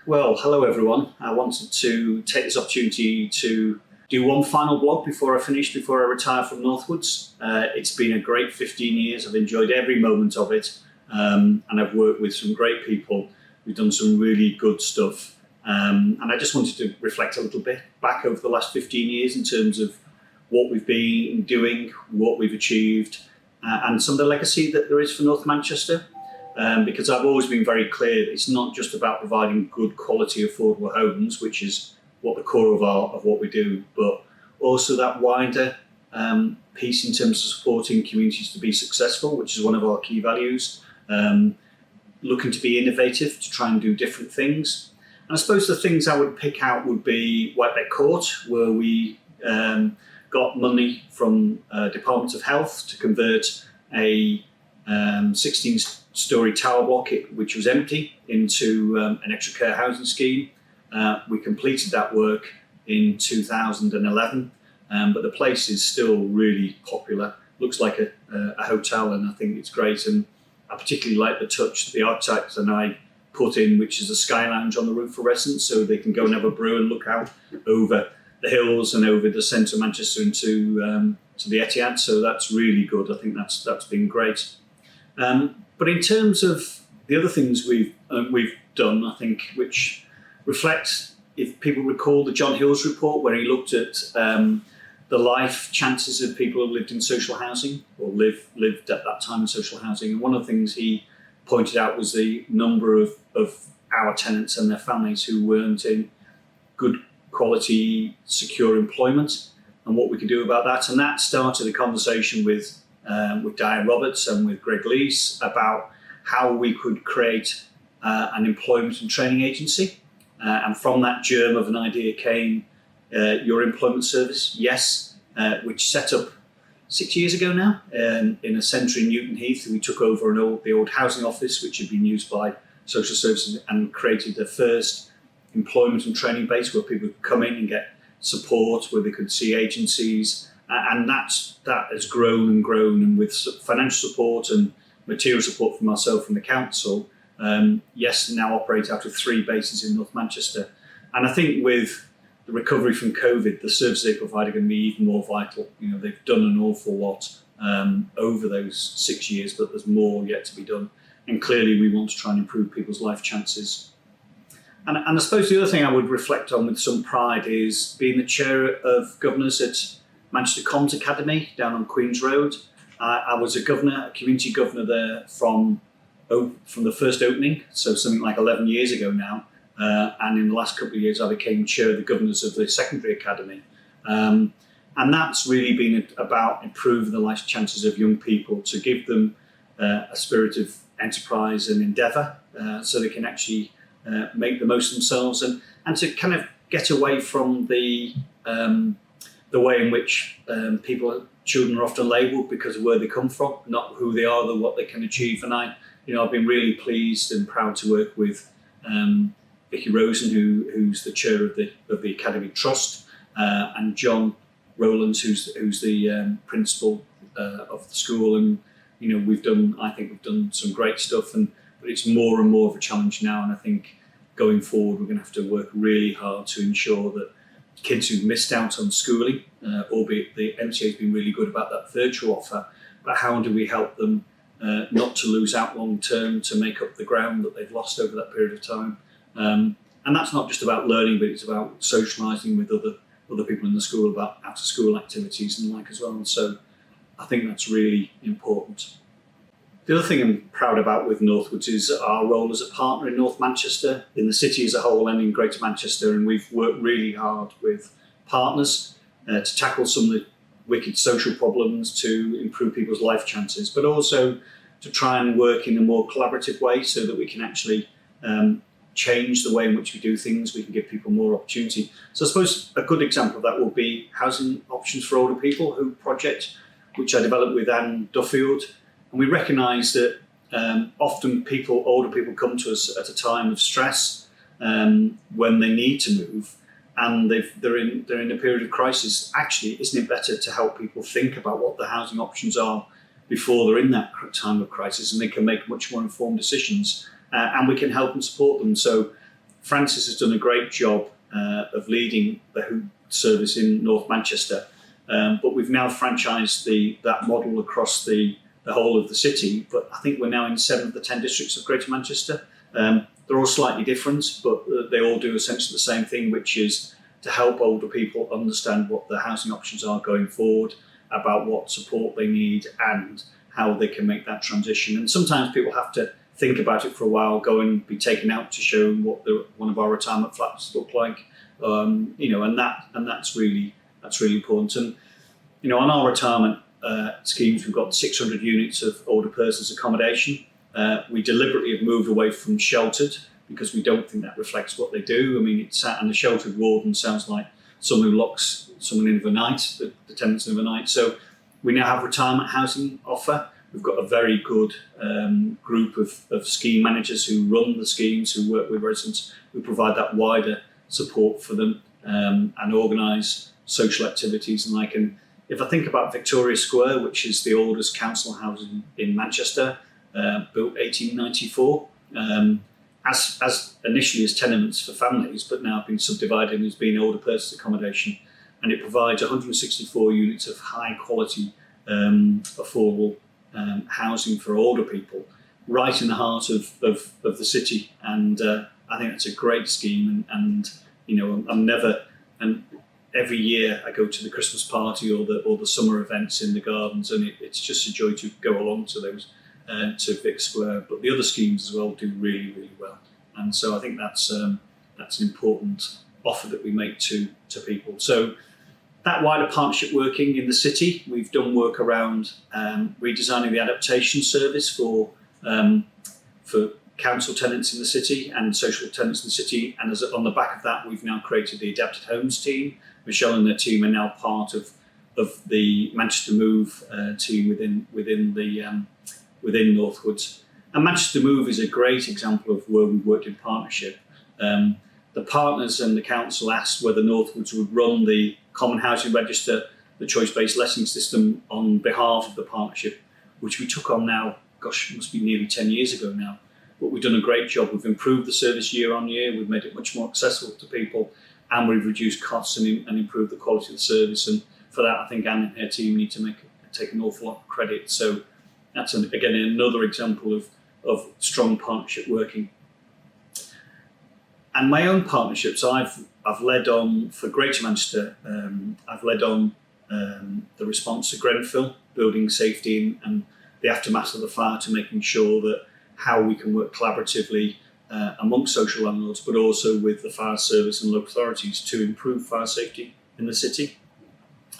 Well, hello everyone. I wanted to take this opportunity to do one final blog before I retire from Northwoods. It's been a great 15 years. I've enjoyed every moment of it, and I've worked with some great people. We've done some really good stuff, and I just wanted to reflect a little bit back over the last 15 years in terms of what we've been doing, what we've achieved, and some of the legacy that there is for North Manchester. Because I've always been very clear that it's not just about providing good quality affordable homes, which is what the core of what we do, but also that wider piece in terms of supporting communities to be successful, which is one of our key values. Looking to be innovative, to try and do different things. And I suppose the things I would pick out would be Whitebeck Court, where we got money from Department of Health to convert a 16-storey tower block, which was empty, into an extra care housing scheme. We completed that work in 2011, but the place is still really popular. Looks like a hotel, and I think it's great. And I particularly like the touch that the architect and I put in, which is a sky lounge on the roof for residents, so they can go and have a brew and look out over the hills and over the centre of Manchester into to the Etihad. So that's really good. I think that's been great. But in terms of the other things we've done, I think, which reflects, if people recall the John Hills report, where he looked at the life chances of people who lived in social housing or lived at that time in social housing. And one of the things he pointed out was the number of our tenants and their families who weren't in good quality, secure employment, and what we could do about that. And that started a conversation with Diane Roberts and with Greg Lees about how we could create an employment and training agency. And from that germ of an idea came Your Employment Service, YES, which set up 6 years ago now in a centre in Newton Heath. We took over the old housing office, which had been used by social services, and created the first employment and training base where people could come in and get support, where they could see agencies. And that has grown and grown, and with financial support and material support from myself and the council, YES now operate out of 3 bases in North Manchester. And I think with the recovery from COVID, the services they provide are going to be even more vital. You know, they've done an awful lot over those 6 years, but there's more yet to be done. And clearly we want to try and improve people's life chances. And I suppose the other thing I would reflect on with some pride is being the chair of governors at Manchester Comms Academy down on Queen's Road. I was a community governor there from the first opening, so something like 11 years ago now. And in the last couple of years, I became chair of the governors of the secondary academy. And that's really been about improving the life chances of young people, to give them a spirit of enterprise and endeavour, so they can actually make the most of themselves, and to kind of get away from the way in which children are often labelled because of where they come from, not who they are, what they can achieve. And I've been really pleased and proud to work with Vicky Rosen, who's the chair of the Academy Trust, and John Rowlands, who's the principal of the school. And we've done some great stuff, but it's more and more of a challenge now. And I think going forward, we're going to have to work really hard to ensure that kids who've missed out on schooling, albeit the MCA has been really good about that virtual offer, but how do we help them not to lose out long term, to make up the ground that they've lost over that period of time. And that's not just about learning, but it's about socialising with other people in the school, about after school activities and the like as well. And so I think that's really important. The other thing I'm proud about with Northwoods is our role as a partner in North Manchester, in the city as a whole and in Greater Manchester. And we've worked really hard with partners to tackle some of the wicked social problems, to improve people's life chances, but also to try and work in a more collaborative way so that we can actually change the way in which we do things. We can give people more opportunity. So I suppose a good example of that will be Housing Options for Older People, project, which I developed with Anne Duffield. And we recognise that often older people come to us at a time of stress when they need to move, and they're in a period of crisis. Actually, isn't it better to help people think about what the housing options are before they're in that time of crisis, and they can make much more informed decisions, and we can help and support them. So Francis has done a great job of leading the Hoot service in North Manchester, but we've now franchised that model across the whole of the city. But I think we're now in 7 of the 10 districts of Greater Manchester. They're all slightly different, but they all do essentially the same thing, which is to help older people understand what their housing options are going forward, about what support they need and how they can make that transition. And sometimes people have to think about it for a while, go and be taken out to show them what one of our retirement flats look like, and that's really important. And on our retirement schemes, we've got 600 units of older persons accommodation. We deliberately have moved away from sheltered because we don't think that reflects what they do. I mean, and the sheltered warden sounds like someone who locks someone in overnight, the tenants in overnight. So we now have retirement housing offer. We've got a very good group of scheme managers who run the schemes, who work with residents, who provide that wider support for them and organise social activities and like. And if I think about Victoria Square, which is the oldest council housing in Manchester, built 1894, as initially as tenements for families, but now been subdivided as being older persons accommodation, and it provides 164 units of high quality, affordable housing for older people, right in the heart of the city. And I think that's a great scheme. And every year I go to the Christmas party or the summer events in the gardens, and it's just a joy to go along to those. To Vic Square, but the other schemes as well do really, really well. And so I think that's an important offer that we make to people. So that wider partnership working in the city, we've done work around redesigning the adaptation service for council tenants in the city and social tenants in the city. And on the back of that, we've now created the Adapted Homes team. Michelle and their team are now part of the Manchester Move team within Northwoods. And Manchester Move is a great example of where we've worked in partnership. The partners and the council asked whether Northwoods would run the Common Housing Register, the choice-based letting system, on behalf of the partnership, which we took on now, gosh, it must be nearly 10 years ago now. But we've done a great job. We've improved the service year on year. We've made it much more accessible to people, and we've reduced costs and improved the quality of the service. And for that, I think Anne and her team need to take an awful lot of credit. So that's, again, another example of strong partnership working. And my own partnerships, I've led on for Greater Manchester. I've led on the response to Grenfell, building safety and the aftermath of the fire, to making sure that how we can work collaboratively amongst social landlords, but also with the fire service and local authorities to improve fire safety in the city.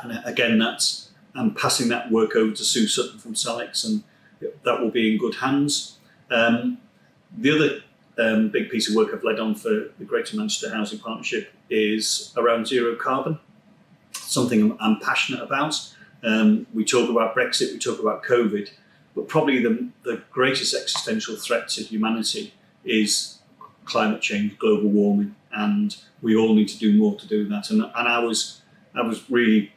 And again, I'm passing that work over to Sue Sutton from Salex, and that will be in good hands. The other big piece of work I've led on for the Greater Manchester Housing Partnership is around zero carbon, something I'm passionate about. We talk about Brexit, we talk about COVID, but probably the greatest existential threat to humanity is climate change, global warming, and we all need to do more to do that. And I was really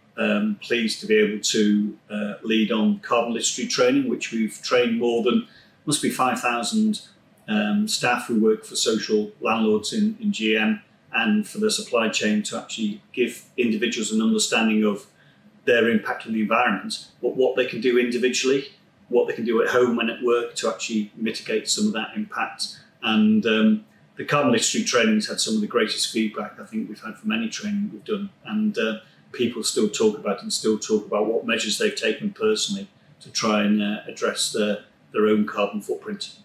pleased to be able to lead on carbon literacy training, which we've trained more than, must be 5,000 staff who work for social landlords in GM and for the supply chain, to actually give individuals an understanding of their impact on the environment, but what they can do individually, what they can do at home and at work to actually mitigate some of that impact. And the carbon literacy training has had some of the greatest feedback I think we've had from any training we've done. And people still talk about what measures they've taken personally to try and address their own carbon footprint.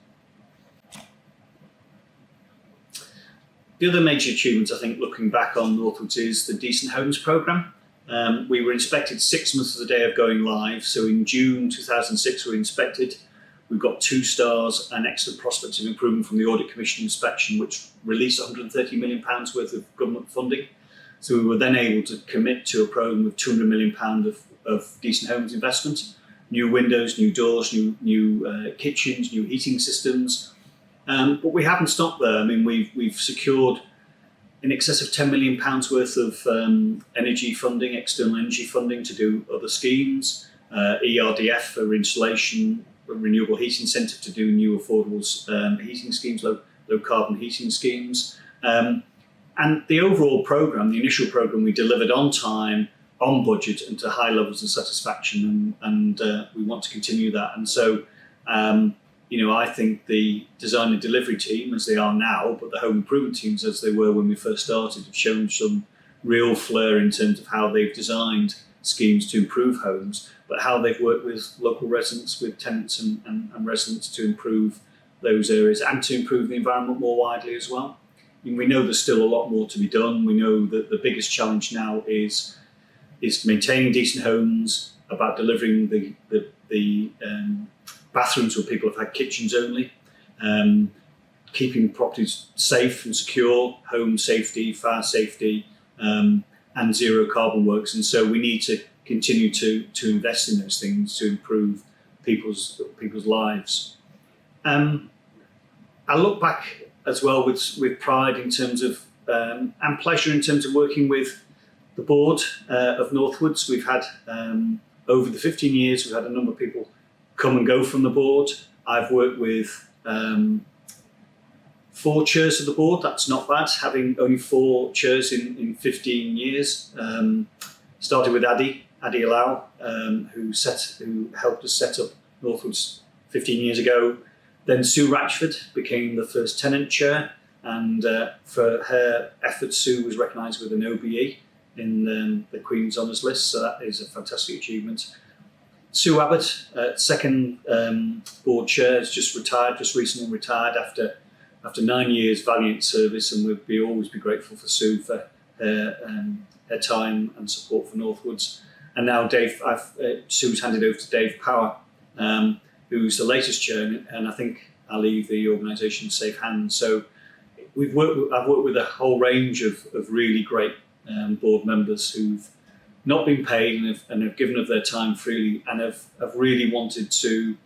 The other major achievement, I think, looking back on Northwoods, is the Decent Homes programme. We were inspected 6 months of the day of going live. So in June 2006, we were inspected. We've got 2 stars and excellent prospects of improvement from the Audit Commission inspection, which released £130 million worth of government funding. So we were then able to commit to a programme of £200 million of decent homes investment, new windows, new doors, new kitchens, new heating systems. But we haven't stopped there. I mean, we've secured in excess of £10 million worth of energy funding, external energy funding, to do other schemes, ERDF for installation, a renewable heating incentive to do new affordable heating schemes, low carbon heating schemes. And the overall programme, the initial programme, we delivered on time, on budget, and to high levels of satisfaction, and we want to continue that. And so, I think the design and delivery team, as they are now, but the home improvement teams, as they were when we first started, have shown some real flair in terms of how they've designed schemes to improve homes, but how they've worked with local residents, with tenants and residents to improve those areas and to improve the environment more widely as well. And we know there's still a lot more to be done. We know that the biggest challenge now is maintaining decent homes, about delivering the bathrooms where people have had kitchens only, keeping properties safe and secure, home safety, fire safety, and zero carbon works. And so we need to continue to invest in those things to improve people's lives. I look back as well with pride in terms of and pleasure in terms of working with the board of Northwoods. We've had over the 15 years, we've had a number of people come and go from the board. I've worked with 4 chairs of the board. That's not bad, having only 4 chairs in 15 years. Started with Adi Alau, who helped us set up Northwoods 15 years ago. Then Sue Ratchford became the first tenant chair, and for her efforts, Sue was recognised with an OBE in the Queen's Honours List, so that is a fantastic achievement. Sue Abbott, second board chair, has just recently retired after 9 years valiant service, and we'll always be grateful for Sue for her time and support for Northwoods. And now Sue's handed over to Dave Power, who's the latest chair, and I think I'll leave the organisation in safe hands. So I've worked with a whole range of really great board members who've not been paid and have given of their time freely, and have really wanted to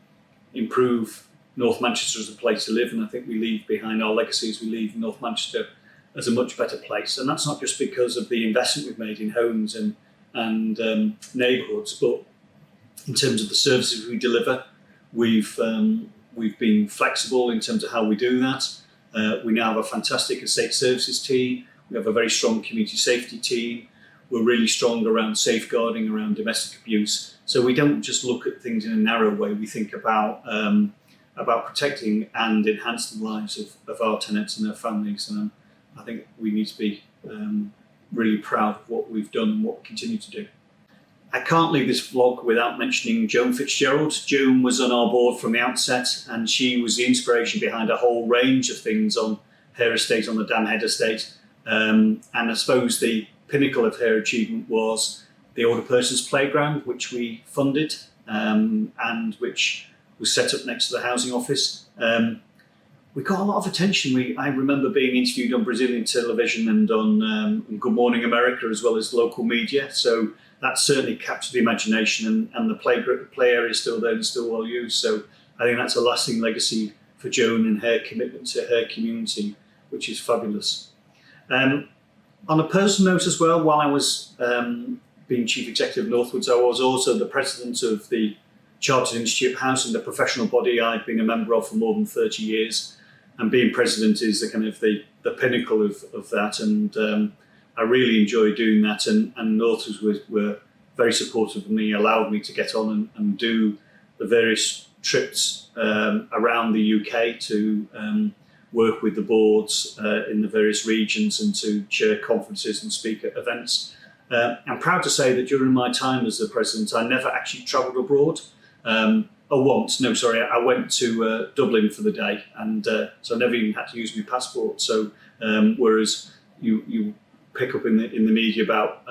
improve North Manchester as a place to live. And I think we leave behind our legacies. We leave North Manchester as a much better place, and that's not just because of the investment we've made in homes and neighbourhoods, but in terms of the services we deliver. We've been flexible in terms of how we do that. We now have a fantastic estate services team. We have a very strong community safety team. We're really strong around safeguarding, around domestic abuse. So we don't just look at things in a narrow way. We think about protecting and enhancing the lives of our tenants and their families. And I think we need to be really proud of what we've done and what we continue to do. I can't leave this vlog without mentioning Joan Fitzgerald. Joan was on our board from the outset, and she was the inspiration behind a whole range of things on her estate, on the Dam Head estate. And I suppose the pinnacle of her achievement was the Older Persons Playground, which we funded and which was set up next to the housing office. We got a lot of attention. I remember being interviewed on Brazilian television and on Good Morning America, as well as local media. So that certainly captured the imagination, and the play area is still there and still well used. So I think that's a lasting legacy for Joan and her commitment to her community, which is fabulous. On a personal note as well, while I was being Chief Executive of Northwoods, I was also the President of the Chartered Institute of Housing, the professional body I've been a member of for more than 30 years. And being President is the kind of the pinnacle of that. And I really enjoy doing that. And Northwoods were very supportive of me, allowed me to get on and do the various trips around the UK to work with the boards in the various regions and to chair conferences and speak at events. I'm proud to say that during my time as the president, I never actually travelled abroad. I went to Dublin for the day, and so I never even had to use my passport. So whereas you pick up in the media about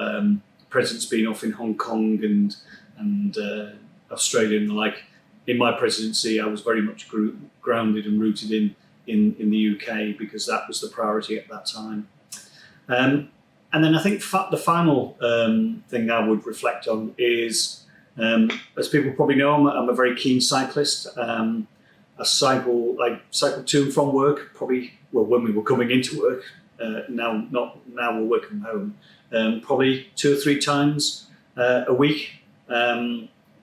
presidents being off in Hong Kong and Australia and the like, in my presidency, I was very much grounded and rooted in the UK, because that was the priority at that time. And then I think the final thing I would reflect on is, as people probably know, I'm a very keen cyclist. I cycle to and from work, when we were coming into work. Now we're working from home. Probably 2 or 3 times a week,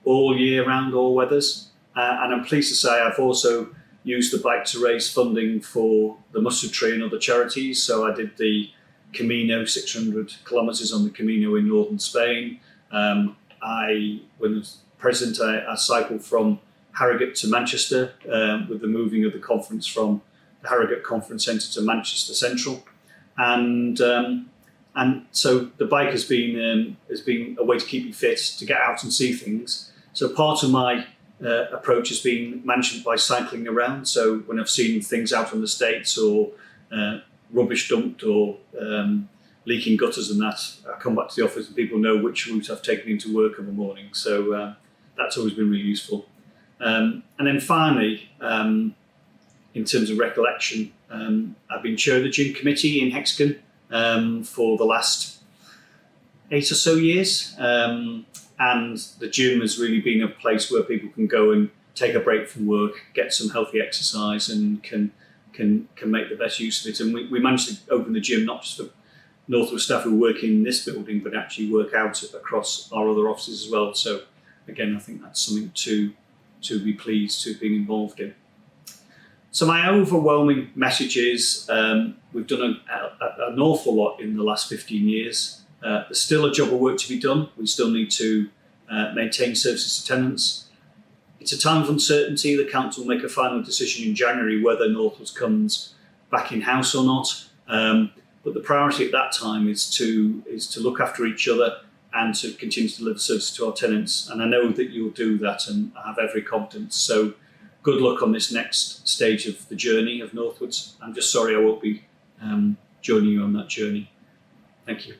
all year round, all weathers. And I'm pleased to say I've also used the bike to raise funding for the Mustard Tree and other charities. So I did the Camino, 600 kilometres on the Camino in northern Spain. When I was president, I cycled from Harrogate to Manchester with the moving of the conference from the Harrogate Conference Centre to Manchester Central. And so the bike has been a way to keep me fit, to get out and see things. So part of my approach has been management by cycling around. So when I've seen things out on the estates or rubbish dumped or leaking gutters and that, I come back to the office and people know which route I've taken into work in the morning. So that's always been really useful. And then finally, in terms of recollection, I've been chair of the gym committee in Hexagon for the last 8 or so years. And the gym has really been a place where people can go and take a break from work, get some healthy exercise, and can make the best use of it. And we managed to open the gym not just for Northwood staff who work in this building, but actually work out across our other offices as well. So again, I think that's something to be pleased to have been involved in. So my overwhelming message is we've done an awful lot in the last 15 years. There's still a job of work to be done. We still need to maintain services to tenants. It's a time of uncertainty. The council will make a final decision in January whether Northwoods comes back in-house or not. But the priority at that time is to look after each other and to continue to deliver services to our tenants. And I know that you'll do that, and I have every confidence. So good luck on this next stage of the journey of Northwoods. I'm just sorry I won't be joining you on that journey. Thank you.